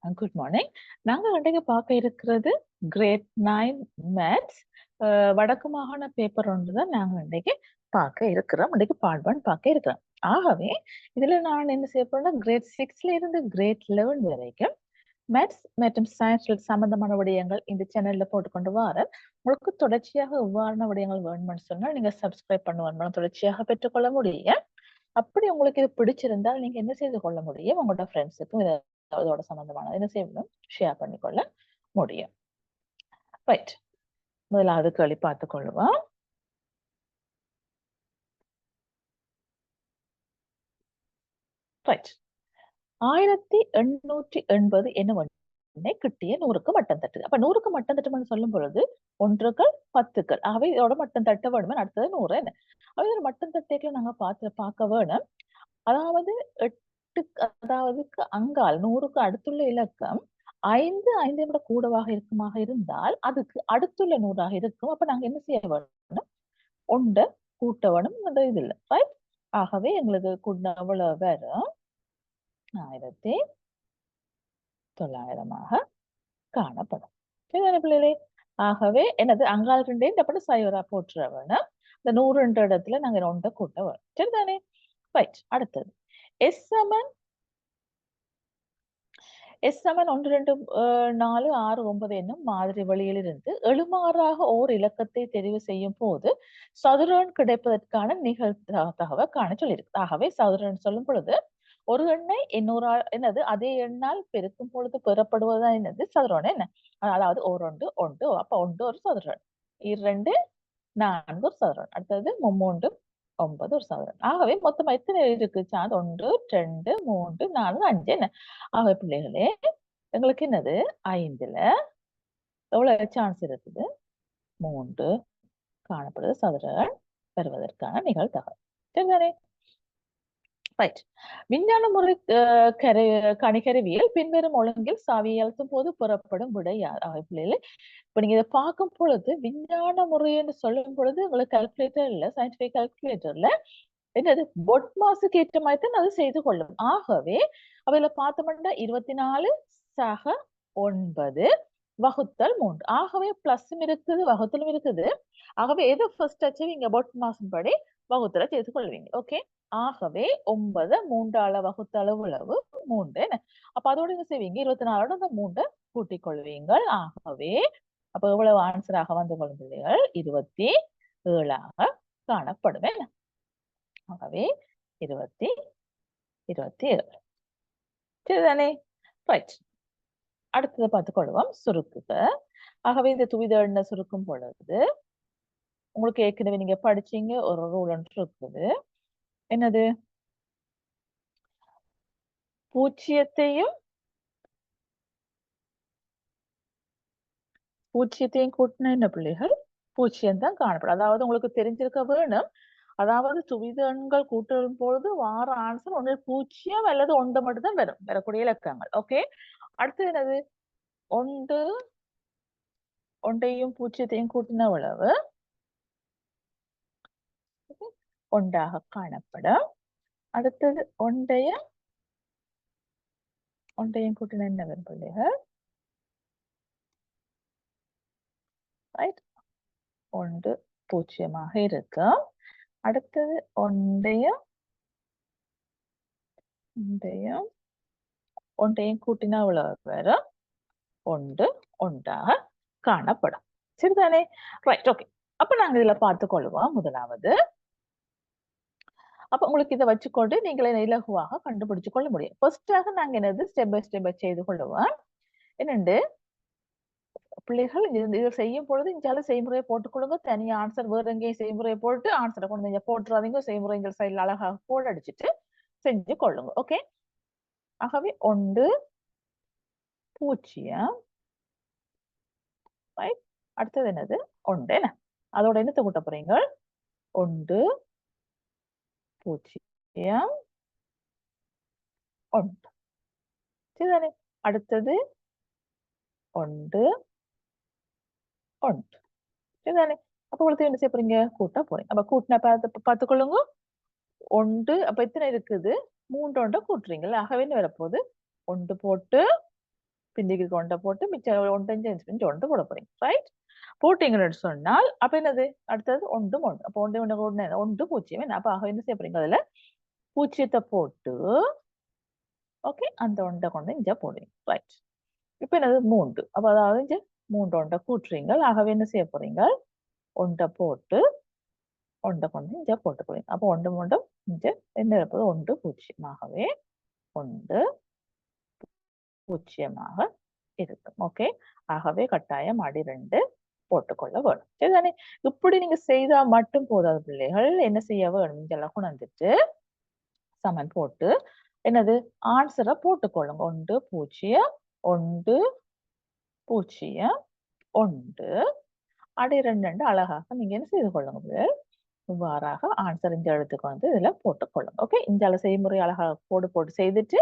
Good morning. நாங்க இன்றைக்கு பார்க்க இருக்கிறது கிரேட் 9 மேத்ஸ் வடக்கு மாகாண பேப்பர் ஒன்று தான் நாங்க இன்றைக்கு பார்க்க இருக்கிறோம். இன்றைக்கு பார்ட் 1 பார்க்க இருக்கிறோம். ஆகவே இதுல நான் என்ன செய்ய போறேன்னா கிரேட் 6ல இருந்து கிரேட் 11 வரைக்கும் மேத்ஸ் மற்றும் சயின்ஸ் சம்பந்தமான விடயங்கள் இந்த சேனல்ல போட்டுக்கொண்டு வர உங்களுக்கு தொடர்ச்சியாக எவ்வாறான விடயங்கள் வேணும்னு சொன்னால் நீங்க சப்ஸ்கிரைப் பண்ணுவாங்க தொடர்ச்சியாக பெற்றுக்கொள்ள முடியும். அப்படி உங்களுக்கு இது பிடிச்சிருந்தால் நீங்க என்ன செய்து கொள்ள முடியும், உங்களோட ஃப்ரெண்ட்ஸுக்கும் இதோட சம்பந்தமானது என்ன செய்யணும், ஷேர் பண்ணிக்கொள்ள முடியும். ரைட், முதலாவது கேள்வி பார்த்துக் கொள்ளுவோம். ரைட், 1880 என்ன ஒன்றை கிட்டிய 100க்கு மட்டம் தட்டு. அப்ப 100க்கு மட்டம் தட்டுன்னு சொல்லும் பொழுது 1கள் 10கள், ஆகவே இதோட மட்டம் தட்ட வேணுமே, அடுத்தது 100 என்ன. இதோட மட்டம் தட்டைகளை நாங்க பார்க்க வேணும். அதாவது 8, அதாவது அங்கால் 100க்கு அடுத்துள்ள இலக்கம் 5 5 விட கூடவாக இருக்குமாக இருந்தால் அதுக்கு அடுத்துள்ள 100ஆக இருக்கும். அப்ப நாங்க என்ன செய்ய வேணும், ஒன்றை கூட்ட வேணும். அந்த இது இல்லை, ரைட். ஆகவே எங்களுக்கு கூட்ட எவ்வளவு வரும், 1900 காணப்படும். சரிதானே பிள்ளைகளே? ஆகவே என்னது, அங்கால் 2 இந்த படம் சைவரா போட்டுற வேணும். இந்த 100 இடத்துல நாங்க 1 கூட்ட வேணும். சரிதானே? ரைட். அடுத்தது எஸ் சமன் 1 2 4 6 9 என்னும் மாதிரி வழியிலிருந்து எழுமாறாக ஓர் இலக்கத்தை தெரிவு செய்யும் போது சதுரன் கிடைப்பதற்கான நிகழ்தகவை காண சொல்லியிருக்கு. ஆகவே சதுரன் சொல்லும் பொழுது ஒரு எண்ணை இன்னொரு என்னது அதே எண்ணால் பெருக்கும் பொழுது பெறப்படுவதுதான் என்னது, சதுரன் என்ன. அதாவது ஒன்று ஒன்று, அப்ப ஒன்று ஒரு சதுரன், 2 4 ஒரு சதுரன், அடுத்தது 3 9 ஒரு சதுரன். ஆகவே மொத்தம் எத்தனை இருக்கு சார்ஜ், 1 2 3 4 5 என்ன. ஆகவே பிள்ளைகளே எங்களுக்கு என்னது 5ல எவ்வளவு சான்ஸ் இருக்குது, 3 காணப்படுது சதுரன் பெறுவதற்கான நிகழ்தகவு. சரிதானே? ரைட். விஞ்ஞான முறை கணிகருவியல் பின்வரும் ஒழுங்கில் சாவியை அழுத்தும் போது புறப்படும் விடை யார்? பிள்ளைகளே இப்ப நீங்க இதை பார்க்கும் பொழுது விஞ்ஞான முறை என்று சொல்லும் பொழுது உங்களுக்கு கால்குலேட்டர் இல்ல, சயின்டிபிக் கால்குலேட்டர்ல என்னது பொட் மாசுக்கு ஏற்ற மாதிரி தான் அது செய்து கொள்ளும். ஆகவே அதுல பார்த்தோம்னா 24 சக 9 வகுத்தல் 3. ஆகவே பிளஸும் இருக்குது வகுத்தலும் இருக்குது. ஆகவே எது ஃபர்ஸ்ட் வச்சுவீங்க, பொட் மாசின் படி வகுத்தல செய்து கொள்வீங்க. ஓகே. ஆகவே 9 3ஆல வகுத்தளவு 3. அப்ப அதோட என்ன செய்வீங்க, 24ஓட அந்த 3 கூட்டிக் கொள்வீங்கள். ஆகவே அப்ப எவ்வளவு ஆன்சராக வந்து கொள்ளும் பிள்ளைகள், 27ஆக காணப்படுவேன். ஆகவே 27. சரிதானே? ரைட். அடுத்ததை பார்த்துக் கொள்வோம், சுருக்குக. ஆகவே இந்த துவித எண்ணை சுருக்கும் பொழுது உங்களுக்கு ஏற்கனவே நீங்க படிச்சீங்க ஒரு ரூல் ஒன்று இருக்குது. என்னது, பூஜ்ஜியத்தையும் கூட்டின என்ன பிள்ளைகள், பூஜ்ஜியம் தான் காணப்படும். அதாவது உங்களுக்கு தெரிஞ்சிருக்க வேணும், அதாவது துவித எண்கள் கூட்டும் பொழுது வார ஆன்சர் ஒன்று 0 அல்லது 1 மட்டும் தான் வரும், வரக்கூடிய இலக்கங்கள். ஓகே. அடுத்தது என்னது, 1ஐயும் 0ஐயும் கூட்டின அளவு 1ஆக காணப்படும். அடுத்தது 1ஐயும் கூட்டின என்ன வரும் பிள்ளைகள், ரைட், 1 0ஆக இருக்கும். அடுத்தது 1ஐயும் கூட்டினா அவ்வளவு வரும், 1 1ஆக காணப்படும். சரிதானே? ரைட். ஓகே. அப்ப நாங்க இதுல பார்த்துக் கொள்வோம். முதலாவது, அப்ப உங்களுக்கு இதை வச்சுக்கொண்டு நீங்களே இலகுவாக கண்டுபிடிச்சு கொள்ள முடியும். ஃபர்ஸ்டாக நாங்க என்னது ஸ்டெப் பை ஸ்டெப் செய்து கொள்ளுவோம். என்னண்டு பிள்ளைகள் இதை செய்யும் பொழுது இங்கால செய்முறையை போட்டுக்கொள்ளுங்க. தனியா ஆன்சர் வேற எங்கேயும் செய்முறையை போட்டு ஆன்சரை கொண்டு நீங்க போட்டுறாதீங்க. செய்முறை இந்த சைட்ல அழகாக கோட் அடிச்சுட்டு செஞ்சு கொள்ளுங்க. ஓகே. ஆகவே 1 0, ரைட். அடுத்தது என்னது 1 என்ன, அதோட என்னத்தை கூட்ட போறீங்க, 1 0 1. சரிதானே? அடுத்தது 1 1. சரிதானே? அப்ப உங்களுக்கு என்ன செய்ய போறீங்க, கூட்ட போறீங்க. அப்ப கூட்டின பார்த்துக்கொள்ளுங்க. 1 அப்ப எத்தனை இருக்குது, 3 கூட்டுறீங்கல்ல. ஆகவே என்ன வரப்போகுது, 1 போட்டு பிந்திக்கு கொண்ட போட்டு மிச்சம் 1 ஒன்று போட போறீங்க. ரைட்? போட்டீங்கன்னு சொன்னால் அப்ப என்னது அடுத்தது ஒன்றும் ஒன்று. அப்போ ஒன்று ஒன்று ஒன்று 1 0 என்ன? அப்ப ஆக என்ன செய்ய போறீங்க அதுல 0 போட்டு ஓகே அந்த ஒன்றை கொண்டு இங்க போடுறீங்க. ரைட்? இப்ப என்னது 3. அப்ப அதாவது இங்க 3 ஒன்றை கூட்டுறீங்க. ஆகவே என்ன செய்ய போறீங்க? ஒன்றை போட்டு ஒன்றை கொண்டு இங்க போட்டு போறீங்க. அப்போ 1 3 இங்க என்ன இருப்பது 1 0 ஆகவே 1 0 இருக்கும். ஓகே ஆகவே கட்டாயம் அடி 2 போட்டுக்கொள்ள வேணும். சரிதானே? இப்படி நீங்க செய்தா மட்டும் போதாது பிள்ளைகள். என்ன செய்ய வேணும்? இங்கெல்லாம் கொண்டாந்துட்டு சமன் போட்டு என்னது ஆன்சரை போட்டுக்கொள்ளுங்க. 1 0 1 0 1 அடி 2 அழகாக நீங்க என்ன செய்து கொள்ளுங்க பிள்ளைகள். இவ்வாறாக ஆன்சர் இந்த எழுத்துக்கு வந்து இதுல போட்டுக்கொள்ளுங்க. ஓகே இஞ்சால செய்முறை அழகாக கோடு போட்டு செய்துட்டு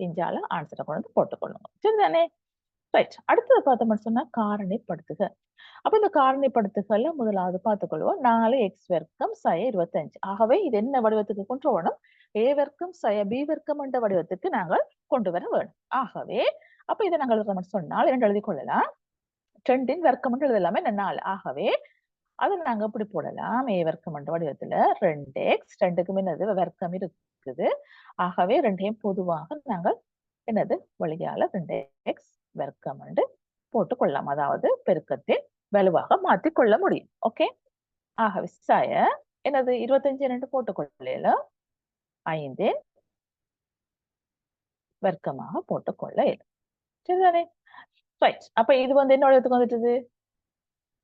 இஞ்சால ஆன்சரை கொண்டு வந்து போட்டுக்கொள்ளுங்க. சரிதானே? ரைட். அடுத்தது பார்த்தோம்னு சொன்னா காரணிப்படுத்துக. அப்ப இந்த காரணிப்படுத்துகள்ல முதலாவது பார்த்துக்கொள்வோம் 4x வர்க்கம் சய 25. ஆகவே இது என்ன வடிவத்துக்கு கொண்டு வரணும்? a வர்க்கம் சய b வர்க்கம் என்ற வடிவத்துக்கு நாங்கள் கொண்டு வர வேண்டும். ஆகவே அப்ப இதை நாங்கள் எழுதணும் சொன்னால் 2 எழுதிக் கொள்ளலாம். 2 வர்க்கம் என்று எழுதலாமே 4. ஆகவே அதை நாங்க எப்படி போடலாம்? a வர்க்கம் என்ற வடிவத்துல 2x 2க்கும் என்னது வர்க்கம் இருக்குது. ஆகவே 2ஐயும் பொதுவாக நாங்கள் என்னது வழியால 2x வர்க்கம் என்று போட்டுக்கொள்ளலாம். அதாவது பெருக்கத்தில் வலுவாக மாற்றிக் கொள்ள முடியும். ஓகே ஆகவே சய என்னது 25 என்று போட்டுக்கொள்ள 5 வர்க்கமாக போட்டுக்கொள்ள இயலும். சரிதானே? ரைட். அப்ப இது வந்து என்ன வடிவத்துக்கு வந்துட்டது?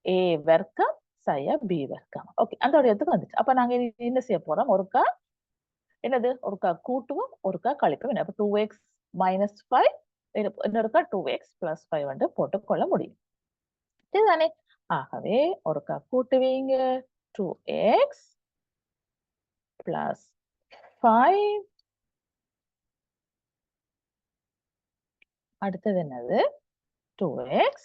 a வர்க்கம் சய b வர்க்கம். ஓகே அந்த வடிவத்துக்கு வந்துச்சு. அப்ப நாங்க என்ன செய்ய போறோம்? ஒருக்கா என்னது ஒருக்கா கூட்டுவோம் ஒருக்கா கழிப்போம். அப்ப 2x minus 5 இன்னொருக்கா 2x plus 5 வந்து போட்டுக்கொள்ள முடியும். சரிதானே? ஆகவே ஒருக்கா கூட்டுவீங்க 2x plus 5 அடுத்தது என்னது 2x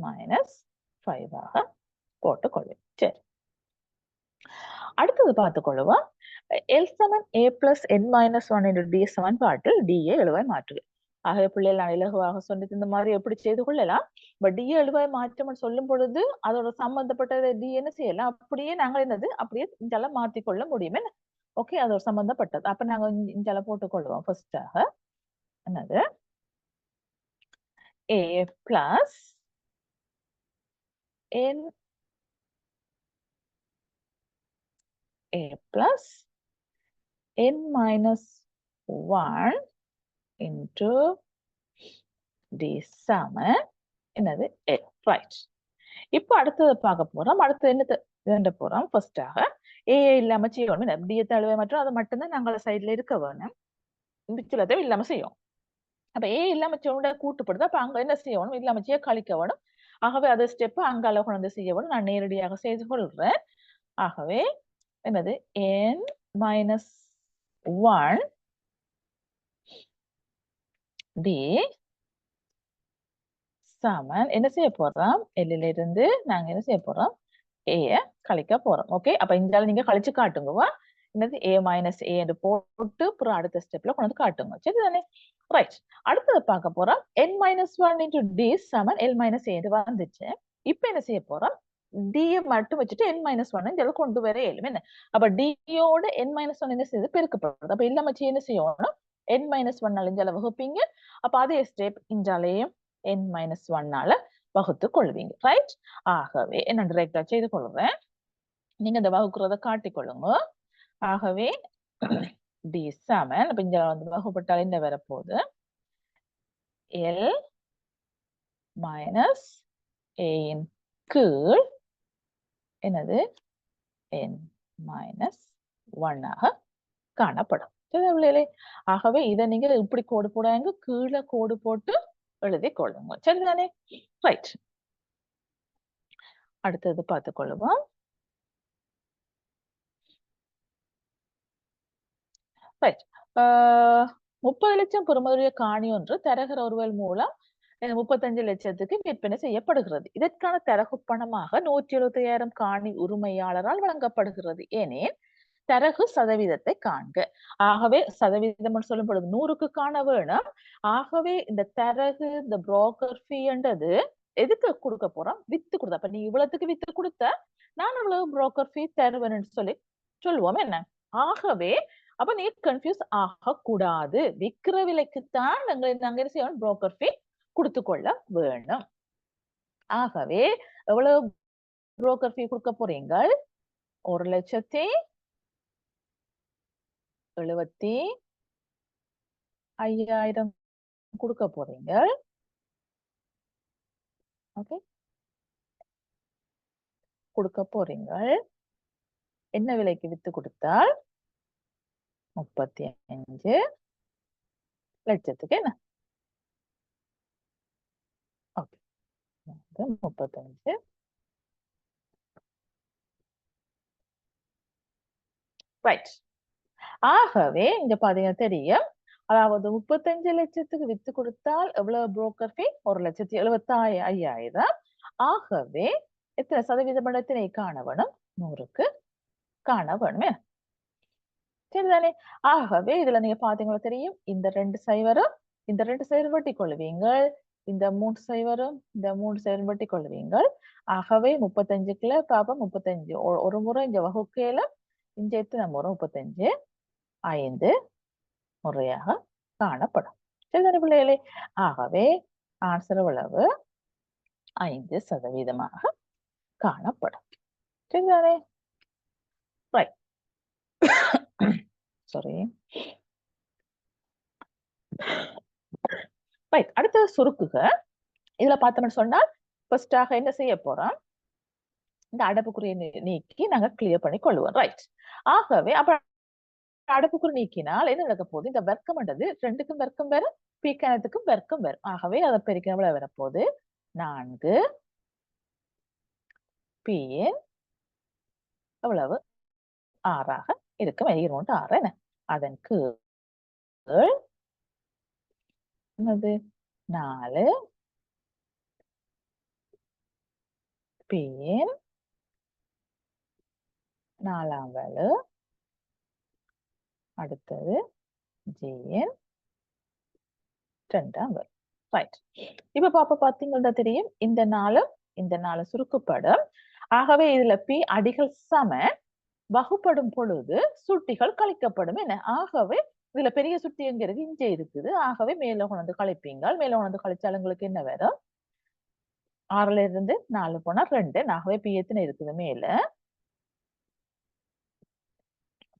minus 5 ஆக போட்டுக்கொள்ளும். சரி அடுத்தது பார்த்துக்கொள்ளுவோம் L Saman a plus n minus 1 into d சமன்பாட்டில் d ஐ எழுவாய் மாற்றுக. ஆகவே பிள்ளைகள் நான் இலகுவாக சொன்னது இந்த மாதிரி எப்படி செய்து கொள்ளலாம். பட் d எழுவாய் மாற்றம் சொல்லும் பொழுது அதோட சம்பந்தப்பட்ட d என்ன செய்யலாம் அப்படியே நாங்கள் என்னது அப்படியே இங்கெல்லாம் மாற்றிக்கொள்ள முடியும். என்ன ஓகே அது ஒரு சம்பந்தப்பட்டது. அப்ப நாங்க இங்கெல்லாம் போட்டுக்கொள்வோம். ஃபர்ஸ்டாக என்னது a plus n a plus n minus 1 into d சமன் என்னது l. ரைட். இப்போ அடுத்தது பார்க்க போறோம். அடுத்து என்ன வேண்ட போறோம்? ஃபர்ஸ்டாக a இல்லாம செய்யணும். d தழுவை மற்றும் அது மட்டும்தான் நாங்கள் சைட்ல இருக்க வேணும். மிச்சத்தை இல்லாம செய்யும். அப்ப a இல்லாம செய்ய கூட்டுப்படுது. அப்ப அங்க என்ன செய்யணும்? இல்லாம செய்ய கழிக்க வேணும். ஆகவே அது ஸ்டெப் அங்க அளவு கொண்டு செய்ய வேணும். நான் நேரடியாக செய்து கொள்றேன். ஆகவே என்னது n minus 1 d சமன் என்ன செய்ய போறோம்? l இருந்து நாங்க என்ன செய்ய போறோம்? a கழிக்க போறோம். ஓகே அப்ப இந்த நீங்க கழிச்சு காட்டுங்க. என்னது a minus a என்று போட்டு அப்புறம் அடுத்த ஸ்டெப்ல கொண்டு வந்து காட்டுங்க. சரிதானே? ரைட். அடுத்தது பார்க்க போறோம் n minus 1 into d Saman l minus a என்று வந்துச்சு. இப்ப என்ன செய்ய போறோம்? d மட்டும் வச்சுட்டு n minus 1 இதெல்லாம் கொண்டு வர இயலும். என்ன அப்ப d யோட n minus 1 என்ன செய்யுது பெருக்கப்படுது. அப்ப இல்லாம என்ன செய்யணும்? n minus 1 அழிஞ்சால வகுப்பீங்க. அப்ப அதே ஸ்டெப் இஞ்சாலையும் n minus 1 வகுத்து கொள்வீங்க. ரைட். ஆகவே என்ன டிரெக்டா செய்து கொள்றேன். நீங்க இந்த வகுக்கிறத காட்டிக்கொள்ளுங்க. ஆகவே d சமன் அப்ப இங்க வந்து வகுப்பட்டால் என்ன வரப்போகுது? l minus a இன் கீழ் என்னது n minus 1 ஆக காணப்படும். சரிங்களே? ஆகவே இதை நீங்க இப்படி கோடு போடாங்க கீழே கோடு போட்டு எழுதி கொள்ளுங்க. சரிதானே? ரைட். அடுத்தது பார்த்துக் கொள்ளுவோம். ரைட். 30 லட்சம் பெறுமதியுடைய காணி ஒன்று தரகர் ஒருவர் மூலம் 35 லட்சத்துக்கு விற்பனை செய்யப்படுகிறது. இதற்கான தரகு பணமாக 175,000 காணி உரிமையாளரால் வழங்கப்படுகிறது. ஏனெனில் தரகு சதவீதத்தை காண்க. ஆகவே சதவீதம் சொல்லும் பொழுது 100க்கு காண வேணும். ஆகவே இந்த தரகு இந்த புரோக்கர் ஃபீன்றது எதுக்கு கொடுக்க போறோம்? வித்து கொடுத்தா. அப்ப நீ இவ்வளவுக்கு வித்து கொடுத்த, நான் இவ்வளவு புரோக்கர் ஃபீ தருவேன்னு சொல்லி சொல்லுவோம் என்ன. ஆகவே அப்ப நீ கன்ஃபியூஸ் ஆக கூடாது. விக்கிற விலைக்குத்தான் நாங்க என்ன செய்யணும்? புரோக்கர் ஃபீ கொடுத்து கொள்ள வேணும். ஆகவே எவ்வளவு புரோக்கர் ஃபீ கொடுக்க போறீங்க? 1,75,000 கொடுக்க போறீங்க. ஓகே, கொடுக்க போறீங்க. என்ன விலைக்கு வித்து கொடுத்தால் 35 லட்சத்துக்கு என்ன? ஓகே, 35. ரைட். ஆகவே இங்க பாத்தீங்கன்னா தெரியும். அதாவது 35 லட்சத்துக்கு வித்து கொடுத்தால் எவ்வளவு புரோக்கர் ஃபீ? 1,75,000. ஆகவே எத்தனை சதவீதம் எத்தனை காண வேணும்? 100க்கு காண வேணுமே. சரிதானே? ஆகவே இதுல நீங்க பாத்தீங்கன்னா தெரியும், இந்த 2 சைவரும் இந்த 2 சைவரும் வெட்டி கொள்வீங்க. இந்த 3 சைவரும் இந்த 3 சைவரும் வெட்டி கொள்வீங்க. ஆகவே 35க்குள்ள பாப்போம். 35 ஒரு முறை இந்த வகுக்கையில இங்க எத்தனை முறை? 35 5 முறையாக காணப்படும். சரிதானே பிள்ளைகளே? ஆகவே ஆன்சர் எவ்வளவு? 5% காணப்படும். சரிதானே? ரைட். சாரி. ரைட். அடுத்த சுருக்குக. இதுல பார்த்தோம்னு சொன்னால் ஃபர்ஸ்டாக என்ன செய்ய போறோம்? இந்த அடப்புக்குறியை நீக்கி நாங்க கிளியர் பண்ணி கொள்வோம். ரைட். ஆகவே அப்ப அடப்புக்குறி நீக்கினால் என்ன நடக்க போகுது? இந்த வர்க்கம்ன்றது 2க்கும் வர்க்கம் வரும், பீக்கணத்துக்கும் வர்க்கம் வரும். ஆகவே அதை பெருக்க எவ்வளவு வரப்போகுது? 4 பின் எவ்வளவு? 6ஆக இருக்கும். 6 என்ன? அதன் கீழ் என்னது? 4 பின் 4ஆம் வலு, அடுத்தது ஜின் 2ஆம் வலு. ரைட். இப்ப பாத்தீங்கன்னா தெரியும், இந்த 4 சுருக்கப்படும். ஆகவே இதுல பி அடிகள் சம, வகுப்படும் பொழுது சுட்டிகள் கழிக்கப்படும் என்ன. ஆகவே இதுல பெரிய சுட்டி எங்க இருக்கு? இங்க இருக்குது. ஆகவே மேல கொண்டு கழிப்பீங்க. மேல கொண்டு கழிச்சால் உங்களுக்கு என்ன வரும்? 6ல இருந்து 4 போனா 2. ஆகவே பி எத்தனை இருக்குது? மேல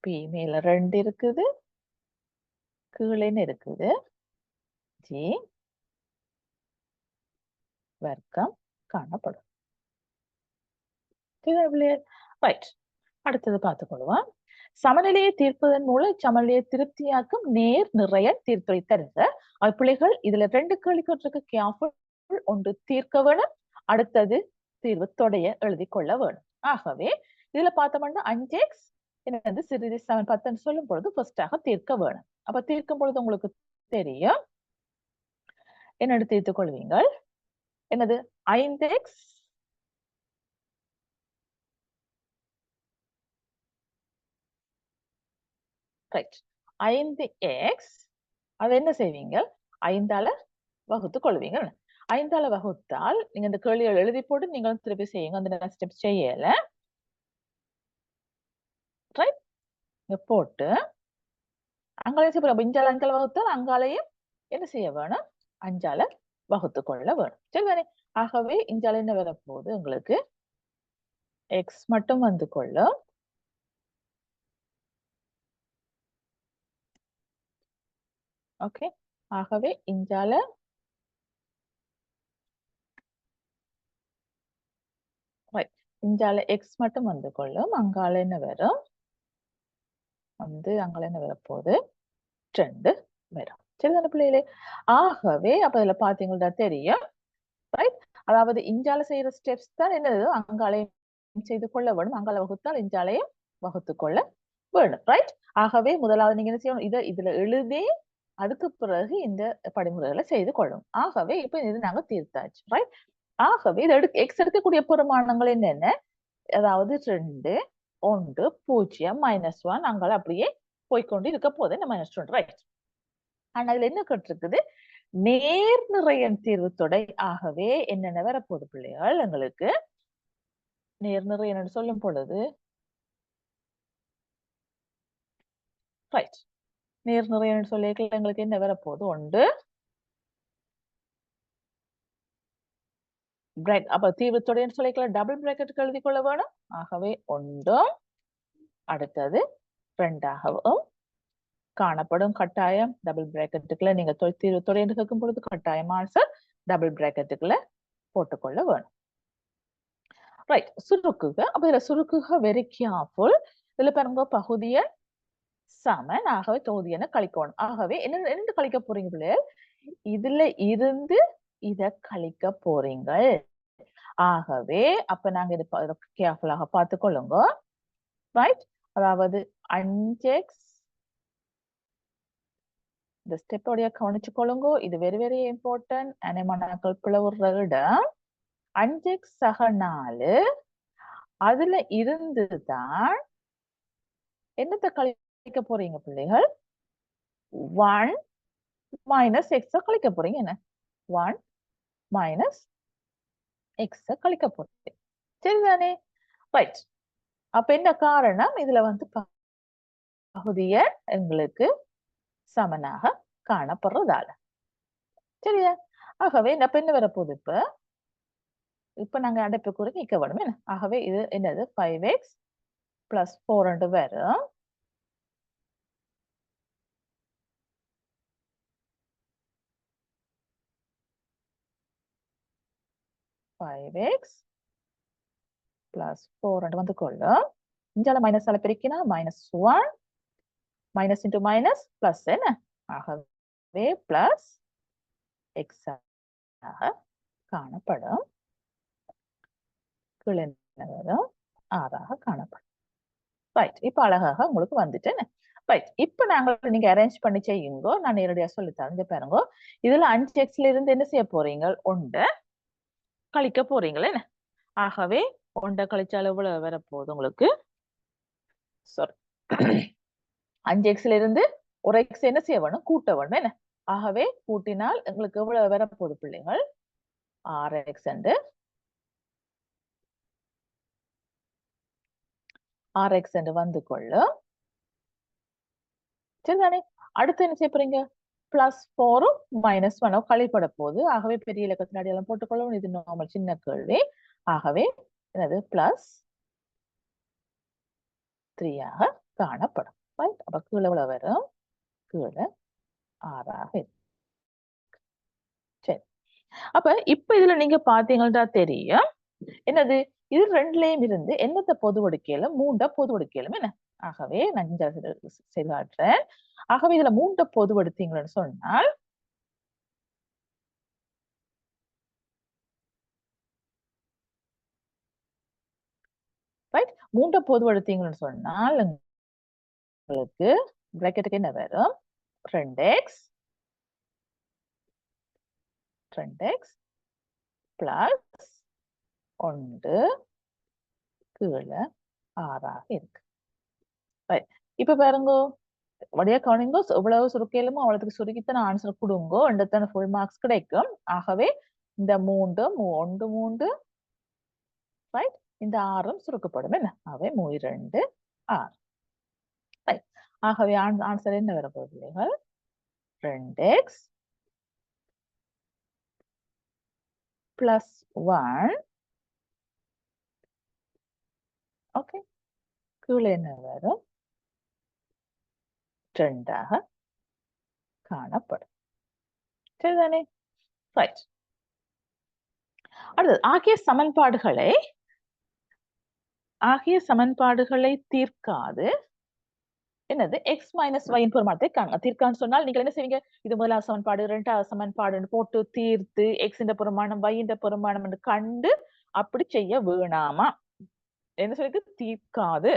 பி மேல 2 இருக்குது, கீழே இருக்குது ஜி வர்க்கம் காணப்படும். ரைட். அடுத்தது பார்த்துக்கொள்வோம். சமநிலையை தீர்ப்பதன் மூலம் சமநிலையை திருப்தியாக்கும் நேர் நிறைய தீர்ப்பை தருக. பிள்ளைகள் இதுல 2 கேள்விக்கு கேர்ஃபுல். ஒன்று தீர்க்க வேணும், அடுத்தது தீர்வு தொடைய எழுதி கொள்ள வேணும். ஆகவே இதுல பார்த்தோம்னா 5x என்னது சிறிது 10 சொல்லும் பொழுது ஃபர்ஸ்டாக தீர்க்க வேணும். அப்ப தீர்க்கும் பொழுது உங்களுக்கு தெரியும் என்னென்னு தீர்த்துக் கொள்வீங்கள். என்னது? 5x right. 5x அது என்ன செய்வீங்க? 5ஆல வகுத்துக் கொள்வீங்க. 5ஆல வகுத்தால் நீங்க இந்த கேள்விகள் எழுதி போட்டு நீங்களும் திருப்பி செய்யுங்க. அந்த ஸ்டெப் செய்யல. ரைட். இங்க போட்டு அங்காலையும் இஞ்சால அங்கால வகுத்தால் அங்காலையும் என்ன செய்ய வேணும்? 5ஆல வகுத்துக் கொள்ள வேணும். சரிதானே? ஆகவே இஞ்சால என்ன வரப்போகுது? உங்களுக்கு x மட்டும் வந்து கொள்ளும். ஓகே. ஆகவே இஞ்சால இஞ்சால x மட்டும் வந்து கொள்ளும். அங்கால என்ன வரும்? அங்கால என்ன வரப்போகுது? 2 வரும். சரிதானே பிள்ளைகளே? ஆகவே அப்ப இதுல பாத்தீங்கன்னா தெரியும். ரைட். அதாவது இஞ்சால செய்யற ஸ்டெப்ஸ் தான் என்னது? அங்காலையும் செய்து கொள்ள வேணும். அங்கால வகுத்தால் இஞ்சாலையும் வகுத்துக் கொள்ள வேணும். ரைட். ஆகவே முதலாவது நீங்க என்ன செய்யணும்? இதுல எழுதி அதுக்கு பிறகு இந்த படிமுறைகளை செய்து கொள்ளும். ஆகவே இப்ப இது நாங்க தீர்த்தாச்சு. ரைட். ஆகவே இது எக்ஸ் எடுக்கக்கூடிய பெருமானங்கள் என்னென்ன? அதாவது 2 ஒன்று, 0, -1 அங்கால அப்படியே போய்க்கொண்டு இருக்க போது இந்த -2 ரைட். ஆனா இதுல என்ன கேட்டிருக்குது? நேர்நிறையின் தீர்வு தொடை. ஆகவே என்னென்ன வரப்போகுது பிள்ளைகள் எங்களுக்கு? நேர்நிறை என்று சொல்லும் பொழுது ரைட், நேர்நிறை என்று சொல்லியிருக்கல எங்களுக்கு என்ன வரப்போகுது? ஒன்று பிரேக். அப்ப தீர்வு தொடைன்னு சொல்லிக்கலாம், டபுள் பிராக்கெட் எழுதி கொள்ள வேணும். ஆகவே ஒன்றும் அடுத்தது ரெண்டாகவும் காணப்படும். கட்டாயம் டபுள் பிராக்கெட்டுக்குள்ள நீங்க தீர்வு தொடைன்னு கேட்கும் பொழுது கட்டாயம் ஆன்சர் டபுள் பிராக்கெட்டுக்குள்ள போட்டுக்கொள்ள வேணும். ரைட், சுருக்குக. அப்ப இதுல சுருக்குக வெரி கேர்ஃபுல். இதுல பாருங்க பகுதியை சமன், ஆகவே தொகுதியனை கழிக்கணும். ஆகவே என்ன கழிக்க போறீங்க பிள்ளைகள்? இதுல இருந்து இத கழிக்க போறீங்க. ஆகவே அப்ப நாங்க இது கேர்ஃபுல்லாக பார்த்துக்கொள்ளுங்க. ரைட், அதாவது 5x இந்த ஸ்டெப்போடைய கவனிச்சு கொள்ளுங்க. இது வெரி வெரி இம்பார்ட்டன்ட். அனைமனாக்கள் பிளவுற இடம் 5x சக 4. அதுல இருந்து தான் என்னத்தை கழிக்க போறீங்க பிள்ளைகள்? 1 மைனஸ் எக்ஸ கழிக்க போறீங்க. என்ன 1 மைனஸ் எக்ஸ கழிக்க போறீங்க. சரிதானே? ரைட். அப்ப என்ன காரணம்? இதுல வந்து பகுதிய எங்களுக்கு சமனாக காணப்படுறதால. சரியா? ஆகவே அப்ப என்ன வரப்போகுது? இப்ப நாங்க அடைப்புக்குறி நீக்க வேணும். என்ன? ஆகவே இது என்னது? 5x பிளஸ் 4 வரும். பிளஸ் 4 வந்து கொள்ளும். இஞ்சால மைனஸ் ஆல பிரிக்கினா -1 மைனஸ் இன்டு மைனஸ் பிளஸ் என்ன? ஆகவே பிளஸ் எக்ஸ் ஆக காணப்படும். கீழே வரும் 6ஆக காணப்படும். ரைட், இப்ப அழகாக உங்களுக்கு வந்துட்டு. ரைட், இப்ப நாங்க நீங்க அரேஞ்ச் பண்ணி செய்யுங்க. நான் நேரடியா சொல்லித்தரேன். பாருங்க, இதுல 5xல இருந்து என்ன செய்ய போறீங்க? 1 கழிக்க போறீங்களே. ஆகவே 1 கழிச்சால் எவ்வளவு வரப்போகுது உங்களுக்கு? சாரி, 5xல இருந்து ஒரு எக்ஸ் என்ன செய்ய வேணும்? கூட்ட வேணும். என்ன? ஆகவே கூட்டினால் எங்களுக்கு எவ்வளவு வரப்போகுது பிள்ளைகள்? 6x என்று 6x என்று வந்து கொள்ளும். சரிதானே? அடுத்து என்ன செய்ய போறீங்க? பிளஸ் 4 மைனஸ் 1 கழிப்பட போகுது. ஆகவே பெரிய இலக்கத்தின் அடியெல்லாம் போட்டுக்கொள்ளும். இது நார்மல் சின்ன கேள்வி. ஆகவே என்னது? பிளஸ் 3 ஆக காணப்படும். ரைட், அப்ப கீழே எவ்வளவு வரும்? கீழே 6ஆக இருக்கு. சரி, அப்ப இப்ப இதுல நீங்க பாத்தீங்கன்னா தெரியும் என்னது? இது ரெண்டுலயும் இருந்து என்னத்தை பொது ஒடுக்கையில 3 பொது ஒடுக்கையிலும். என்ன? ஆகவே நான் செய்து காட்டுறேன். ஆகவே இதுல 3 பொதுவடுத்தீங்கன்னு சொன்னால் ரைட், 3 பொதுவடுத்தீங்கன்னு சொன்னால் உங்களுக்கு பிராக்கெட்டுக்கு என்ன வரும்? 2x பிளஸ் 1 கீழே 6ஆக இருக்கு. இப்ப பாருங்க, வடியா கவனிங்கோ. எவ்வளவு சுருக்கையிலுமோ அவ்வளவுக்கு சுருக்கித்தான் ஆன்சர் கொடுங்கோ. ரெண்டுத்தான ஃபுல் மார்க்ஸ் கிடைக்கும். ஆகவே இந்த 3 1 3 ரைட், இந்த 6 சுருக்கப்படும். என்ன? ஆகவே 2 6. ரைட், ஆகவே ஆன்சர் என்ன வரப்போகுது பிள்ளைகள்? 2x பிளஸ் 1 ஓகே, கீழே என்ன வரும்? 2ஆக காணப்படும். சரிதானே? ரைட், அடுத்தது ஆகிய சமன்பாடுகளை தீர்க்காது என்னது? எக்ஸ் மைனஸ் ஒயின் பெருமானத்தை தீர்க்கான்னு சொன்னால் நீங்கள் என்ன செய்வீங்க? இது முதலாவது சமன்பாடு, இரண்டாவது சமன்பாடு போட்டு தீர்த்து எக்ஸ் இந்த பெருமானம் y இந்த பெருமானம் என்று கண்டு அப்படி செய்ய வேணாமா. என்ன சொல்லிட்டு? தீர்க்காது.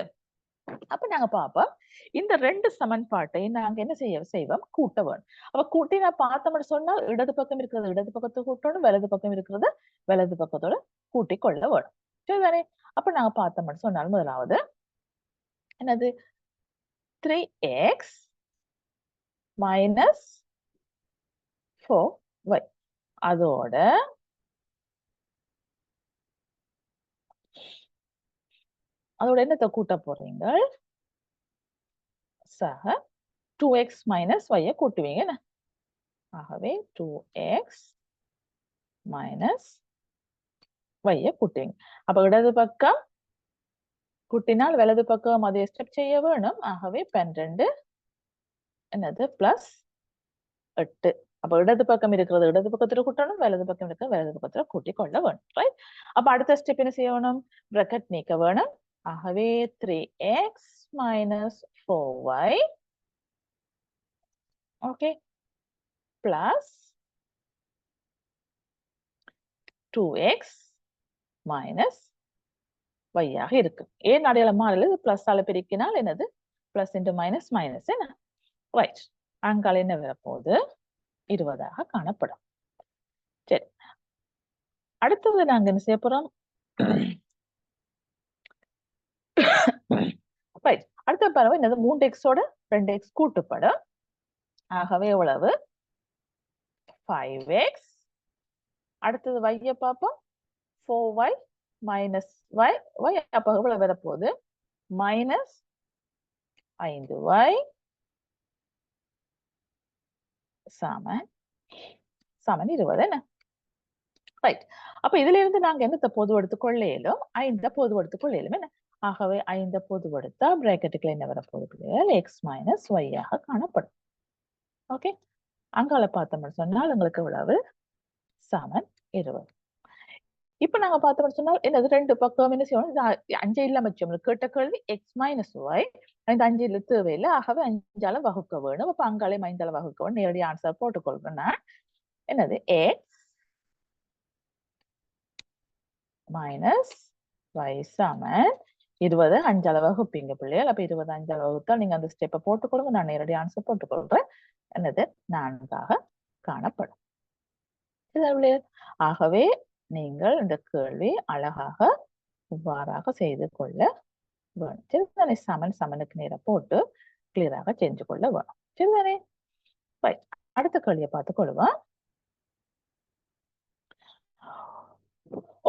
அப்ப நாங்க பார்ப்போம், இந்த 2 சமன்பாட்டை நாங்க என்ன செய்வோம்? கூட்ட வேணும். அப்ப கூட்டி நான் பார்த்தோம்னு சொன்னால் இடது பக்கம் இருக்கிறது இடது பக்கத்தை கூட்டணும், வலது பக்கம் இருக்கிறது வலது பக்கத்தோட கூட்டிக் கொள்ள வேணும். சரிதானே? அப்ப நாங்க பார்த்தோம்னு சொன்னால் முதலாவது என்னது 3x மைனஸ் 4y. அதோட என்னத்தை கூட்ட போறீங்க? சக 2x மைனஸ் y கூட்டுவீங்க. ஆகவே 2x மைனஸ் y கூட்டுவீங்க. அப்ப இடது பக்கம் கூட்டினால் வலது பக்கம் அதே ஸ்டெப் செய்ய வேணும். ஆகவே 12 என்னது பிளஸ் 8. அப்ப இடது பக்கம் இருக்கிறது இடது பக்கத்துல கூட்டணும், வலது பக்கம் இருக்கிற வலது பக்கத்துல கூட்டிக் கொள்ள வேணும். ரைட்? அப்ப அடுத்த ஸ்டெப் என்ன செய்யணும்? பிராக்கெட் நீக்க வேணும். ஆகவே 3x minus 4y okay plus 2x minus y ஆக இருக்கு. ஏன் அடையாளம் மாறல? பிளஸ் ஆல பெருக்கினால் என்னது? பிளஸ் இன்டு மைனஸ் மைனஸ் என்ன? ரைட். அங்கால என்ன வரப்போகுது? 20 காணப்படும். சரி, அடுத்தது நாங்க என்ன செய்ய போறோம்? ரைட். அடுத்த பாருங்க, என்னது 3x-ஓட 2x கூட்டுப்படும். ஆகவே எவ்வளவு? 5x. அடுத்தது y பார்ப்போம். 4y minus y. அப்ப எவ்வளவு வரப்போகுது? மைனஸ் 5y சமன் 20 என்ன? ரைட். அப்ப இதுல இருந்து நாங்க என்னத்தை பொது எடுத்துக்கொள்ள இயலும்? 5 பொது எடுத்துக்கொள்ள இயலும் என்ன? ஆகவே 5 பொது எடுத்தா பிராக்கெட்டுக்குள்ள என்ன வரப்போகுது? x மைனஸ் y ஆக காணப்படும். ஓகே, அங்கால பார்த்தோம்னு சொன்னால் உங்களுக்கு எவ்வளவு? சமன் 20. இப்ப நாங்க பார்த்தோம்னு சொன்னால் என்னது? ரெண்டு பக்கம் என்ன செய்யணும்? 5 இல்லாம வச்சோம். கேட்ட கேள்வி x மைனஸ் y. இந்த 5 இல்ல தேவையில்லை. ஆகவே 5ஆல வகுக்க வேணும். அப்ப அங்காலே 5ஆல வகுக்க வேணும். நேரடி ஆன்சர் போட்டுக்கொள்றேன் நான். என்னது? x மைனஸ் y சமன் 20. 5ஆல வகுப்பீங்க பிள்ளைகள். அப்ப 20 5ஆல வகுத்தால் நீங்க அந்த ஸ்டெப்பை போட்டுக்கொள்ளுங்க. நான் நேரடி ஆன்சர் போட்டுக்கொள்றேன். என்னது? 4 காணப்படும். ஆகவே நீங்கள் இந்த கேள்வி அழகாக இவ்வாறாக செய்து கொள்ள வேணும். சரிதானே? சமன் சமனுக்கு நேரம் போட்டு கிளியராக செஞ்சு கொள்ள வேணும். சரிதானே? அடுத்த கேள்வியை பார்த்துக் கொள்வோம்.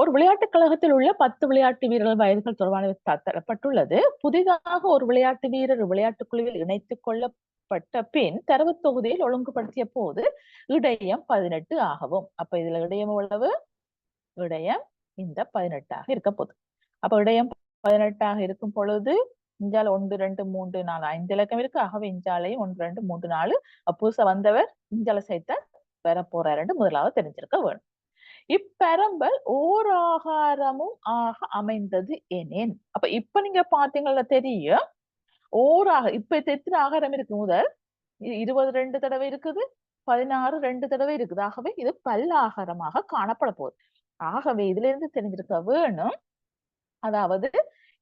ஒரு விளையாட்டுக் கழகத்தில் உள்ள 10 விளையாட்டு வீரர்கள் வயதுகள் தொடர்பான தரப்பட்டுள்ளது. புதிதாக ஒரு விளையாட்டு வீரர் விளையாட்டுக் குழுவில் இணைத்துக் கொள்ளப்பட்ட பின் தரவு தொகுதியில் ஒழுங்குபடுத்திய போது இடையம் 18 ஆகவும். அப்ப இதுல இடையம் எவ்வளவு? இடையம் இந்த 18 இருக்க போகுது. அப்ப இடையம் 18 இருக்கும் பொழுது இஞ்சால 1 2 3 4 5 இலக்கம் இருக்கு. ஆகவே இஞ்சாலையும் 1 2 3 4 புதுசா வந்தவர் இஞ்சால சேர்த்த பெற போறாரு முதலாவது தெரிஞ்சிருக்க வேணும். இப்பெரம்பல் ஓர் ஆகாரமும் ஆக அமைந்தது எனின். அப்ப இப்ப நீங்க பாத்தீங்கன்னா தெரியும் ஓராக இப்ப எத்தனை ஆகாரம் இருக்கு? முதல் 20 2 தடவை இருக்குது, 16 2 தடவை இருக்குது. ஆகவே இது பல்லாகாரமாக காணப்பட போகுது. ஆகவே இதுல இருந்து தெரிஞ்சிருக்க வேணும், அதாவது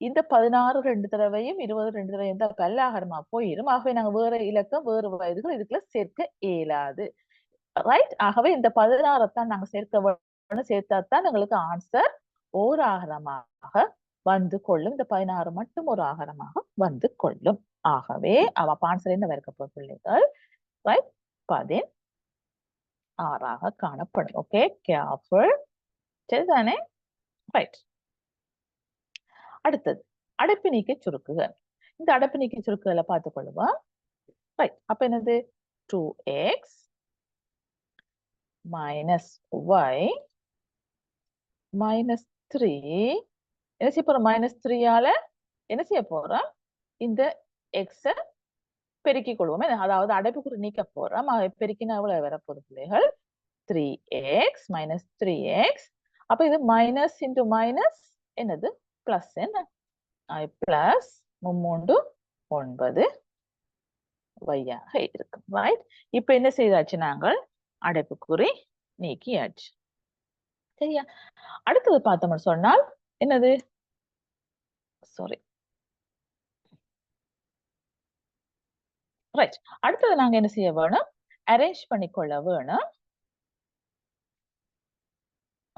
இந்த 16 2 தடவையும் 20 2 தடவையும் தான் பல்லாகாரமா போயிடும். ஆகவே நாங்க வேற இலக்கம் வேறு வயதுகள் இதுக்குள்ள சேர்க்க இயலாது. ரைட்? ஆகவே இந்த 16 தான் நாங்க சேர்த்தாத்தான் எங்களுக்கு ஆன்சர் ஓர் ஆகாரமாக வந்து கொள்ளும். இந்த 16 மட்டும் ஒரு ஆகாரமாக வந்து கொள்ளும். ஆகவே அவ ஆன்சர் என்ன இருக்க போகுது பிள்ளைகள்? ரைட்? 16 காணப்படும். Okay, careful. சரிதானே? ரைட். அடுத்தது அடைப்பு நீக்க சுருக்குகள். இந்த அடைப்பு நீக்க சுருக்குகளை பார்த்துக் கொள்ளுவோம். ரைட். அப்ப என்னது? 2x மைனஸ் y மைனஸ் 3 என்ன செய்ய போறோம்? மைனஸ் 3ஆல என்ன செய்ய போறோம்? இந்த எக்ஸ பெருக்கிக் கொள்வோம். அதாவது அடைப்புக்குறி நீக்க போறோம். பெருக்கினா எவ்வளவு வரப்போகுது பிள்ளைகள்? 3x minus 3x. அப்ப இது மைனஸ் இன்டு மைனஸ் என்னது? பிளஸ் என்ன? பிளஸ் 3 9 வையாக இருக்கும். ரைட்? இப்ப என்ன செய்தாச்சு? நாங்கள் அடைப்புக்குறி நீக்கியாச்சு. சரியா? அடுத்தது பார்த்தோம்னு சொன்னால் என்னது? Sorry, right. அடுத்தது நாங்க என்ன செய்ய வேணும்? அரேஞ்ச் பண்ணிக்கொள்ள வேணும்.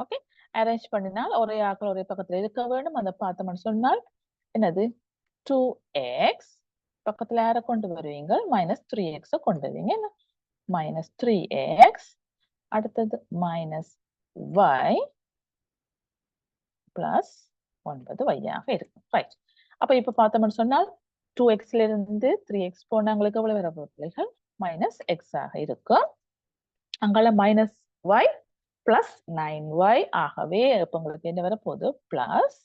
ஓகே, அரேஞ்ச் பண்ணினால் ஒரே ஆக்கள் ஒரே பக்கத்துல இருக்க வேண்டும். அந்த பார்த்தோம்னு சொன்னால் என்னது? 2x பக்கத்துல யாரை கொண்டு வருவீங்க -3x கொண்டு வருவீங்க என்ன -3x அடுத்தது -y பிளஸ் 9y ஆக இருக்கும் ரைட் அப்ப இப்ப பார்த்தோம்னு சொன்னால் 2xல இருந்து 3x போனாங்களுக்கு எவ்வளவு வர பிள்ளைகள் -x ஆக இருக்கும் அங்கால -y பிளஸ் 9y ஆகவே இப்ப உங்களுக்கு என்ன வரப்போகுது பிளஸ்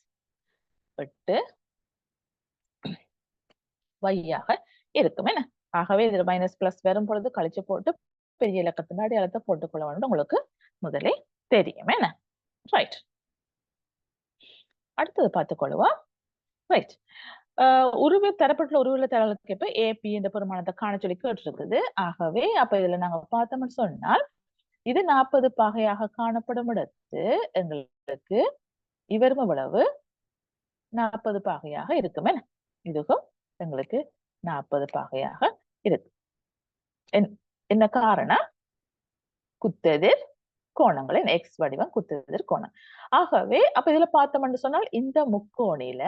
8y ஆக இருக்கும் என்ன ஆகவே இதுல மைனஸ் பிளஸ் வரும் பொழுது கழிச்சு போட்டு பெரிய இலக்கத்தின் அடையாளத்தை போட்டுக்கொள்ள வேண்டும் உங்களுக்கு முதலே தெரியும் என்ன ரைட் அடுத்தது பார்த்துக்கொள்ளுவா ரைட் தரப்பட்டுள்ள உருவில தரவுகளுக்கு இப்ப ஏபி இந்த பெருமானத்தை காண சொல்லி கேட்டிருக்குது ஆகவே அப்ப இதுல நாங்க பார்த்தோம்னு சொன்னால் இது 40 பாகையாக காணப்படும் இடத்து எங்களுக்கு இவரும் எவ்வளவு 40 பாகையாக இருக்குமே இதுவும் எங்களுக்கு 40 பாகையாக இருக்கு என்ன காரணம் குத்தெதிர் கோணங்களின் எக்ஸ் வடிவம் குத்தெதிர் கோணம் ஆகவே அப்ப இதுல பார்த்தோம்னு சொன்னால் இந்த முக்கோணில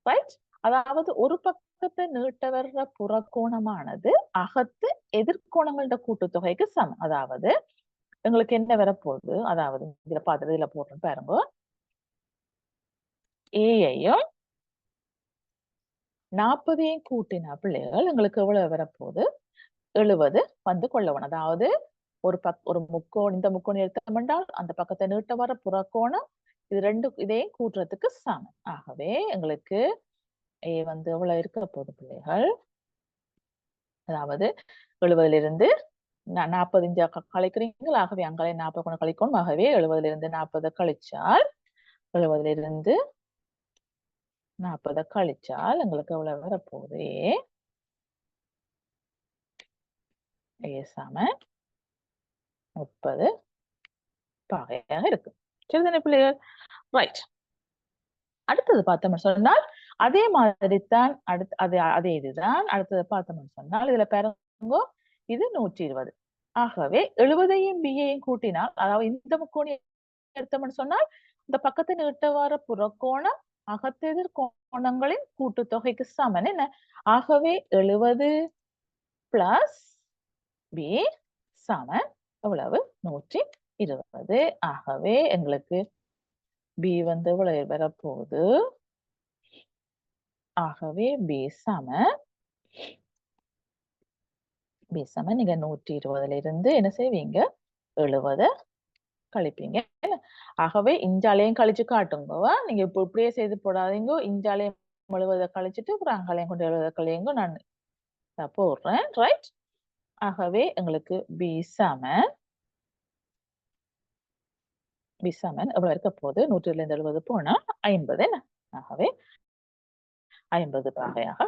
ரைட் அதாவது ஒரு பக்கத்தை நீட்ட வர்ற புறக்கோணமானது அகத்து எதிர்கோணங்களோட கூட்டுத்தொகைக்கு சமம் அதாவது எங்களுக்கு என்ன வரப்போகுது அதாவது இதுல பார்த்துட்டு இதுல போடுறோம் பாருங்க ஏயையும் 40ஐயும் கூட்டின பிள்ளைகள் எங்களுக்கு எவ்வளவு வரப்போகுது 70 வந்து கொள்ளவன் அதாவது ஒரு முக்கோணம் இந்த முக்கோணம் எடுத்தோம்னால் அந்த பக்கத்தை நீட்ட வர புறக்கோணம் இது இதையும் கூட்டுறதுக்கு சமம் ஆகவே எங்களுக்கு வந்து எவ்வளவு இருக்க போகுது பிள்ளைகள் அதாவது 70ல இருந்து 40 கழிக்கிறீங்களா ஆகவே அங்காலே 40 கொண்டு கழிக்கணும் ஆகவே 70ல இருந்து 40 கழிச்சால் 70ல இருந்து 40 கழிச்சால் எங்களுக்கு எவ்வளவு வரப்போகுது ஏ சம 30 பாகையாக இருக்கு சரிதானே பிள்ளைகள் ரைட் அடுத்தது பார்த்தோம்னு சொன்னால் அதே மாதிரி தான் அதே இதுதான் அடுத்தது பார்த்தோம்னு சொன்னால் இதுல பாருங்க இது 120 ஆகவே 70ஐயும் பியையும் கூட்டினால் அதாவது இந்த முக்கோணி எடுத்தோம்னு சொன்னால் இந்த பக்கத்தை நீட்டவார புறக்கோணம் அகத்தெதிர் கோணங்களின் கூட்டுத்தொகைக்கு சமன் என்ன ஆகவே 70 பிளஸ் பி சமன் எவ்வளவு 120 ஆகவே எங்களுக்கு பி வந்து எவ்வளவு வரப்போகுது ஆகவே பி சமன் நீங்க 120ல இருந்து என்ன செய்வீங்க 70 கழிப்பீங்க ஆகவே இஞ்சாலையும் கழிச்சு காட்டுங்க நீங்க இப்படியே செய்து போடாதீங்க இஞ்சாலையும் 70 கழிச்சுட்டு அப்புறம் அங்காலையும் கொண்டு 70 கழியுங்க நான் போடுறேன் ரைட் ஆகவே எங்களுக்கு பி சமன் எவ்வளவு இருக்க போகுது 100ல இருந்து 70 போனா 50 என்ன ஆகவே 50 பாகையாக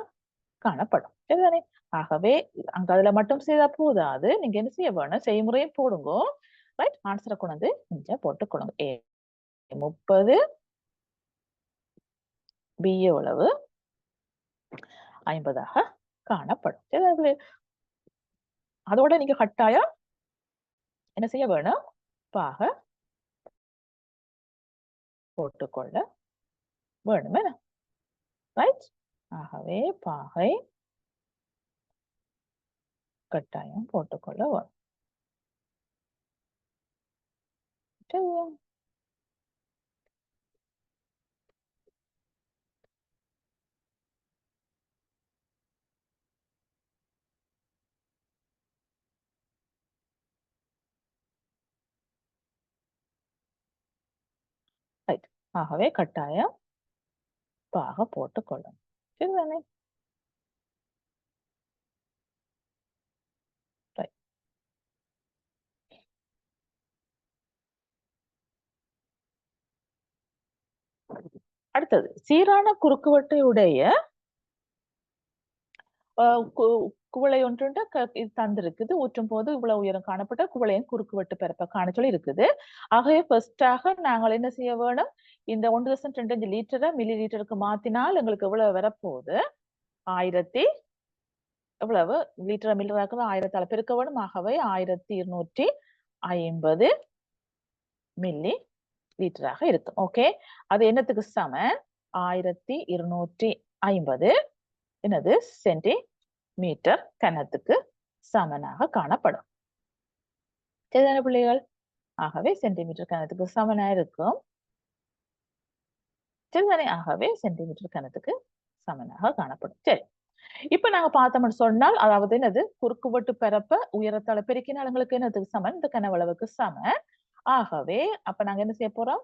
காணப்படும் சரிதானே ஆகவே அங்க அதுல மட்டும் செய்தா போதாது நீங்க என்ன செய்ய வேணும் செய்முறையை போடுங்க ரைட் ஆன்சரை கொண்டு வந்து இங்க போட்டுக்கொள்ளுங்க ஏ 30 பி எவ்வளவு 50ஆக காணப்படும் சரி அதோட நீங்க கட்டாயம் என்ன செய்ய வேணும் பாக போட்டுக்கொள்ள வேணும் என்ன ரைட் ஆகவே பாகை கட்டாயம் போட்டுக்கொள்ள வேணும் சரியா ரைட் ஆகவே கட்டாயம் பாக போட்டுக்கொள்ளணும் சரிதானே அடுத்தது சீரான குறுக்குவெட்டையுடைய குவளை ஒன்று இது தந்திருக்குது ஊற்றும் போது இவ்வளவு உயரம் காணப்பட்ட குவளையின் குறுக்குவெட்டு பரப்ப காண சொல்லி இருக்குது ஆகவே ஃபர்ஸ்டாக நாங்கள் என்ன செய்ய வேணும் இந்த 1.25 லிட்டரை மில்லி லிட்டருக்கு மாத்தினால் எங்களுக்கு எவ்வளவு வரப்போகுது 1000 எவ்வளவு லிட்டர் மில்லராக்கு 1000 பெருக்க வேணும் ஆகவே 1250 மில்லி லிட்டராக இருக்கும் ஓகே அது என்னத்துக்கு சமன் 1250 50 என்னது சென்டிமீட்டர் கனத்துக்கு சமனாக காணப்படும். சரிதான பிள்ளைகள்? ஆகவே சென்டிமீட்டர் கனத்துக்கு சமனா இருக்கும். சரிதானே? ஆகவே சென்டிமீட்டர் கனத்துக்கு சமனாக காணப்படும். சரி, இப்ப நாங்க பார்த்தோம்னு சொன்னால், அதாவது என்னது, குறுக்குவெட்டு பரப்ப உயரத்தால பெருக்கினால் எங்களுக்கு என்னதுக்கு சமன்? இந்த கனவளவுக்கு சமன். ஆகவே அப்ப நாங்க என்ன செய்ய போறோம்?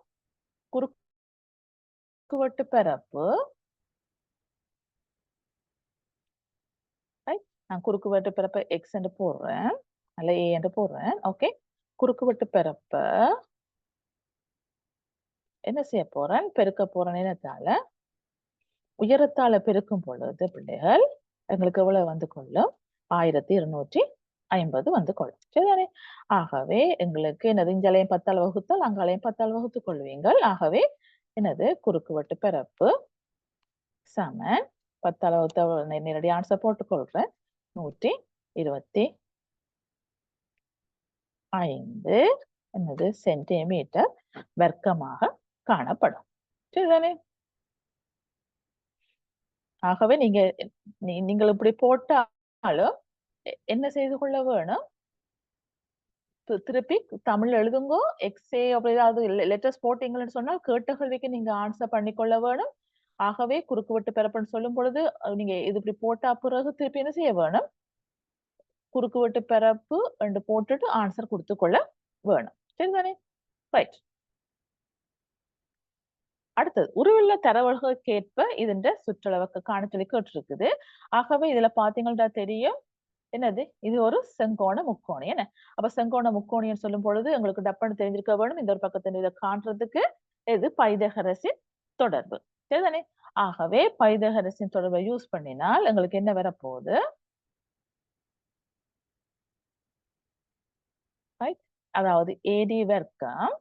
குறுக்குவெட்டு பரப்பு, ரைட்? நான் குறுக்குவெட்டு பரப்ப எக்ஸ் என்று போடுறேன், அல்ல ஏ என்று போடுறேன். ஓகே, குறுக்குவெட்டு பரப்ப என்ன செய்ய போறேன்? பெருக்க போறேன். என்னத்தால? உயரத்தால பெருக்கும் பொழுது பிள்ளைகள் எங்களுக்கு எவ்வளவு வந்து கொள்ளும்? 1250 வந்து கொள்ளும். சரிதானே? ஆகவே எங்களுக்கு என்னது, இங்களையும் 10ஆல் வகுத்தால் அங்காலையும் 10ஆல் வகுத்துக் கொள்வீங்கள். ஆகவே என்னது, குறுக்குவெட்டு பரப்பு சமன் 10ஆல் வகுத்த நேரடி ஆன்சர் போட்டுக்கொள்றேன். 125 என்னது சென்டிமீட்டர் வர்க்கமாக காணப்படும். சரிதானே? ஆகவே நீங்கள் இப்படி போட்டாலும் என்ன செய்து கொள்ள வேணும்? திருப்பி தமிழ் எழுதுங்கோ. எக்ஸே அப்படி ஏதாவது லெட்டர்ஸ் போட்டீங்கன்னு சொன்னால் கேட்ட கேள்விக்கு நீங்க ஆன்சர் பண்ணிக்கொள்ள வேணும். ஆகவே குறுக்குவெட்டு பரப்புன்னு சொல்லும் பொழுது நீங்க இது இப்படி போட்டா பிறகு திருப்பி என்ன செய்ய வேணும்? குறுக்குவெட்டு பரப்பு என்று போட்டுட்டு ஆன்சர் கொடுத்து கொள்ள வேணும். சரிதானே? ரைட். அடுத்தது உருவுள்ள தரவுகளுக்கேற்ப இதன் சுற்றளவுக்கு காண சொல்லி கேட்டிருக்குது. ஆகவே இதுல பாத்தீங்கன்னா தெரியும் என்னது, இது ஒரு செங்கோண முக்கோணி. என்ன அப்ப செங்கோண முக்கோணின்னு சொல்லும் பொழுது உங்களுக்கு டப்புன்னு தெரிஞ்சிருக்க வேணும். இந்த ஒரு பக்கத்துல இதை காண்றதுக்கு இது பைதகரசின் தொடர்பு. சரிதானே? ஆகவே பைதகரசின் தொடர்பை யூஸ் பண்ணினால் எங்களுக்கு என்ன வரப்போகுது? அதாவது ஏடி வர்க்கம்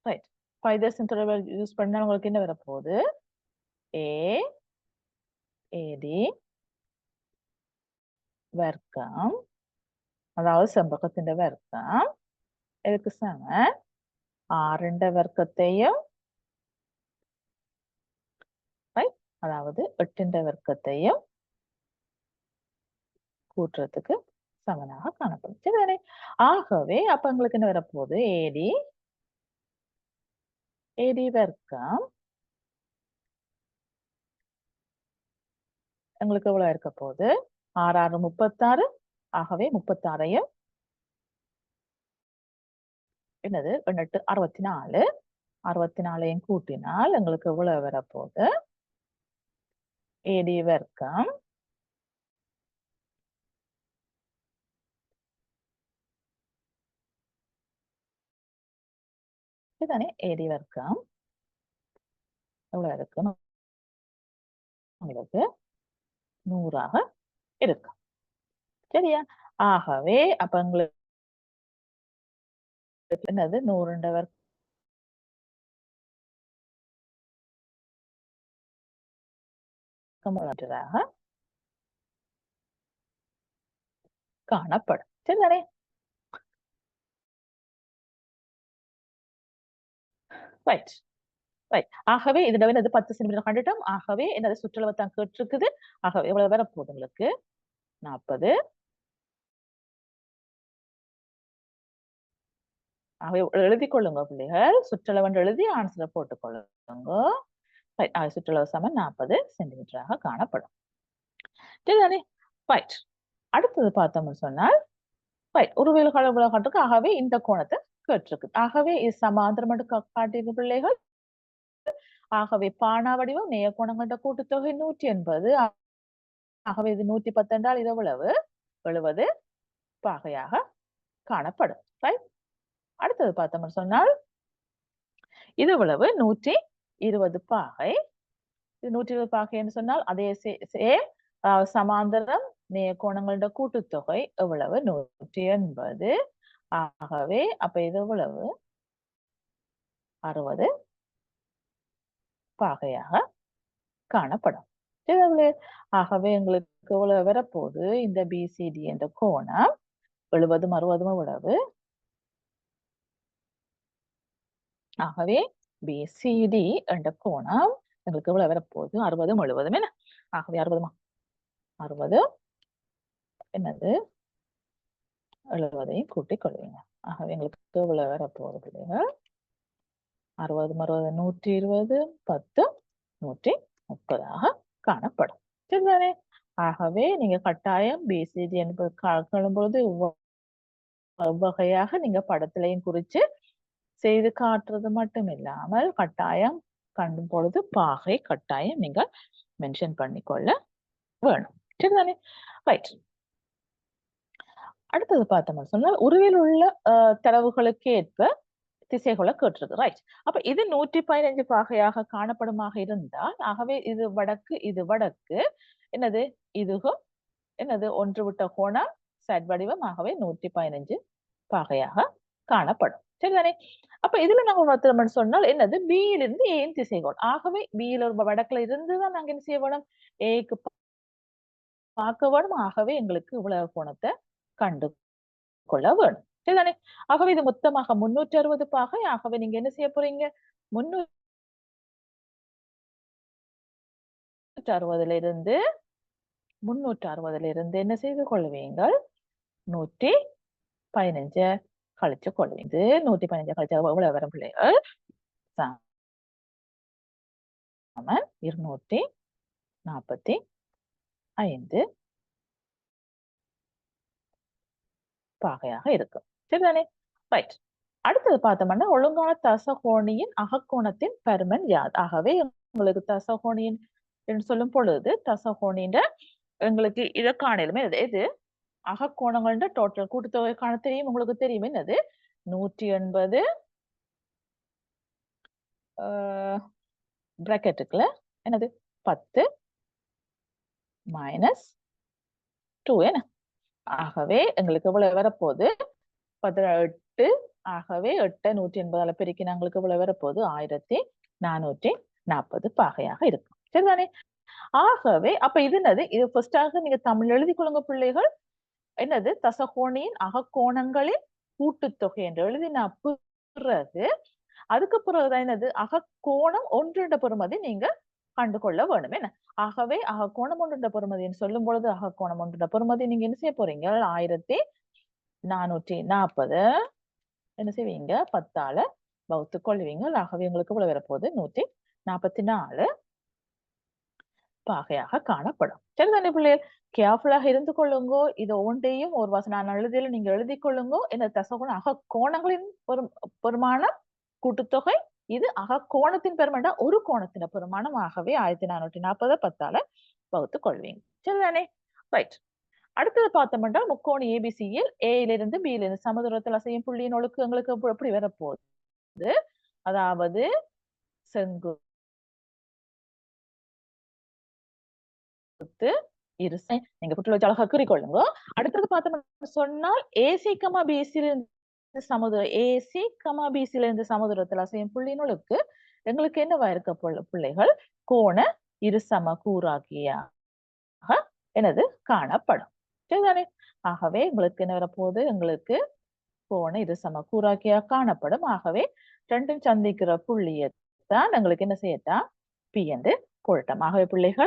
ரைட், பைதகரசின் தொடர்பை யூஸ் பண்ணா உங்களுக்கு என்ன வரப்போகுது? ஏ ஏடி வர்க்கம், அதாவது செம்பகத்தின் வர்க்கம் இதுக்கு சம 6 வர்க்கத்தையும் அதாவது 8 வர்க்கத்தையும் கூட்டுறதுக்கு சமனாக காணப்படும். சரிதானே? ஆகவே அப்ப எங்களுக்கு என்ன வரப்போகுது? ஏடி ஏடி வர்க்கம் எங்களுக்கு எவ்வளவு இருக்க போகுது? 6 6 36. ஆகவே 36ஐயும் என்னது 8 64. 64ஐயும் கூட்டினால் எங்களுக்கு எவ்வளவு வரப்போகுது? ஏடி வர்க்கம் இதுதானே ஏடி வர்க்கம் எவ்வளவு இருக்கு? உங்களுக்கு 100ஆக இருக்கு. சரியா? ஆகவே அப்ப உங்களுக்கு என்னது 100 வர்க்கம் காணப்படும். சரிதானே? Right right. ஆகவே இதுல வந்து 10 சென்டிமீட்டர் கண்டுட்டோம். ஆகவே என்னது சுற்றளவு தான் கேட்டிருக்குது. ஆகவே எவ்வளவு வரப்போகுது உங்களுக்கு? 40. ஆகவே எழுதிக் கொள்ளுங்க பிள்ளைகள். சுற்றளவு என்று எழுதி ஆன்சரை போட்டுக் கொள்ளுங்க. சுற்றளவு சமன் 40 சென்டிமீட்டராக காணப்படும். சரிதானே? ரைட். அடுத்தது பார்த்தோம்னு சொன்னால் ரைட், ஒரு காட்டுக்கு. ஆகவே இந்த கோணத்தை கேட்டிருக்கு. ஆகவே இது சமாந்திரம் என்று காட்டியிருக்கு பிள்ளைகள். ஆகவே பானா வடிவம் நேய கோணங்களோட கூட்டுத்தொகை 180. ஆகவே இது 110 என்றால் இது எவ்வளவு? 70 பாகையாக காணப்படும். ரைட். அடுத்தது பார்த்தோம்னு சொன்னால் இது எவ்வளவு? 120 பாகை. இது 120 பாகை என்று சொன்னால் அதே சமாந்தரம் நேய கோணங்களோட கூட்டுத்தொகை எவ்வளவு? 180. ஆகவே அப்ப இது எவ்வளவு? 60 பாகையாக காணப்படும். சரிதானே? ஆகவே எங்களுக்கு எவ்வளவு வரப்போகுது? இந்த பிசிடி என்ற கோணம் 70 60 எவ்வளவு? ஆகவே பிசிடி என்ற கோணம் எங்களுக்கு எவ்வளவு வரப்போகுது? 60 70 என்ன? ஆகவே 60 என்னது 70ஐயும் கூட்டிக் கொள்வீங்க. ஆகவே எங்களுக்கு எவ்வளவு வரப்போகுது பிள்ளைகள்? 60 60 120 10 130 காணப்படும். சரிதானே? ஆகவே நீங்க கட்டாயம் பிசிடி என்பது காணும்பொழுது இவ்வகையாக நீங்க படத்திலையும் குறிச்சு செய்து காட்டுறது மட்டும் இல்லாமல் கட்டாயம் கண்டும் பொழுது பாகை கட்டாயம் நீங்க மென்ஷன் பண்ணிக்கொள்ள வேணும். சரிதானே? ரைட். அடுத்தது பார்த்தோம்னு சொன்னால் உருவில் உள்ள தரவுகளுக்கு ஏற்ப திசைகளை கேட்டிருக்கு. ரைட். அப்ப இது 115 பாகையாக காணப்படுமாக இருந்தால் ஆகவே இது வடக்கு என்னது இதுகும் என்னது ஒன்று விட்ட கோணம் சட் வடிவம் ஆகவே 115 பாகையாக காணப்படும். சரிதானே? அப்ப இதுல நாங்க பார்த்தோம்னு சொன்னால் என்னது பியிலிருந்து ஏன் திசைகோள். ஆகவே பியில ஒரு வடக்குல இருந்துதான் நாங்க என்ன செய்ய வேணும்? ஏக்கு பார்க்க வேணும். ஆகவே எங்களுக்கு இவ்வளவு கோணத்தை கண்டு கொள்ள வேணும். சரிதானே? ஆகவே இது மொத்தமாக 360 பாகை. ஆகவே நீங்க என்ன செய்ய போறீங்க? 360 இருந்து 360 இருந்து என்ன செய்து கொள்வீங்கள்? 115 கழிச்சு கொள்வீங்க. 115 கழிச்சா எவ்வளவு வரும் பிள்ளைகள்? சமன் 245 பாகையாக இருக்கும். சரிதானே? ரைட். அடுத்தது பார்த்தோம்னா ஒழுங்கான தசகோணியின் அகக்கோணத்தின் பருமன் யாது? ஆகவே உங்களுக்கு தசகோணியின் என்று சொல்லும் பொழுது தசகோணின்ற எங்களுக்கு இதை காணலுமே எது அகக்கோணங்கள்ன்ற டோட்டல் கூட்டுத்தொகை காண தெரியும். உங்களுக்கு தெரியும் என்னது 180 பிராக்கெட்டுக்குள்ள என்னது 10 மைனஸ் 2 என்ன? ஆகவே எங்களுக்கு எவ்வளவு வரப்போகுது? 18. ஆகவே 8 180 பெருக்கி எங்களுக்கு எவ்வளவு வரப்போகுது? 1440 பாகையாக இருக்கும். சரிதானே? ஆகவே அப்ப இது என்னது? இது ஃபர்ஸ்டாக நீங்க தமிழ் எழுதி கொள்ளுங்க பிள்ளைகள். என்னது தசகோணியின் அகக்கோணங்களின் கூட்டுத்தொகை என்று எழுதின பிறகு அதுக்கு பிறகுதான் என்னது அகக்கோணம் ஒன்றுன்ற பெறுமதி நீங்க கண்டுகொள்ள வேணும் என்ன? ஆகவே அகக்கோணம் ஒன்றுன்ற பெறுமதின்னு சொல்லும் பொழுது அகக்கோணம் ஒன்றுன்ற பெறுமதி நீங்க என்ன செய்ய போறீங்க? 1440 என்ன செய்வீங்க? 10ஆல வகுத்து கொள்வீங்க. ஆகவே உங்களுக்கு இவ்வளவு வரப்போகுது? 144 பாகையாக காணப்படும். சரிதானே பிள்ளைகள்? கேர்ஃபுல்லாக இருந்து கொள்ளுங்கோ. இது ஒவ்வொன்றையும் ஒரு வசன எழுதியில நீங்க எழுதி கொள்ளுங்கோ. என்ன தசகோணம் அகக்கோணங்களின் பெருமானம் கூட்டுத்தொகை. இது அகக்கோணத்தின் பெருமாண்டா ஒரு கோணத்தின் பெருமானம். ஆகவே 1440 10ஆல வகுத்து கொள்வீங்க. சரிதானே? ரைட். அடுத்தது பார்த்தோம்னா முக்கோணி ஏபிசியில் ஏயிலிருந்து பியிலிருந்து சமதூரத்தில் அசையும் புள்ளியின் ஒழுக்கு எங்களுக்கு எப்படி வரப்போகுது? அதாவது செங்கு நீங்க புற்றுல வச்சு அழகா குறிக்கொள்ளுங்க. அடுத்தது பார்த்தோம்னு சொன்னால் ஏசி கமா பிசியிலிருந்து சமதூரத்தில் அசையும் புள்ளியினுக்கு எங்களுக்கு என்னவா இருக்க பிள்ளைகள்? கோண இருசம கூறாகியாக என்னது காணப்படும். சரிதானே? ஆகவே உங்களுக்கு என்ன வரப்போகுது? எங்களுக்கு கோண இருசம கூறாக்கியாக காணப்படும். ஆகவே ரெண்டும் சந்திக்கிற புள்ளியைத்தான் எங்களுக்கு என்ன செய்யட்டா பி என்று கொள்ளட்டும். ஆகவே பிள்ளைகள்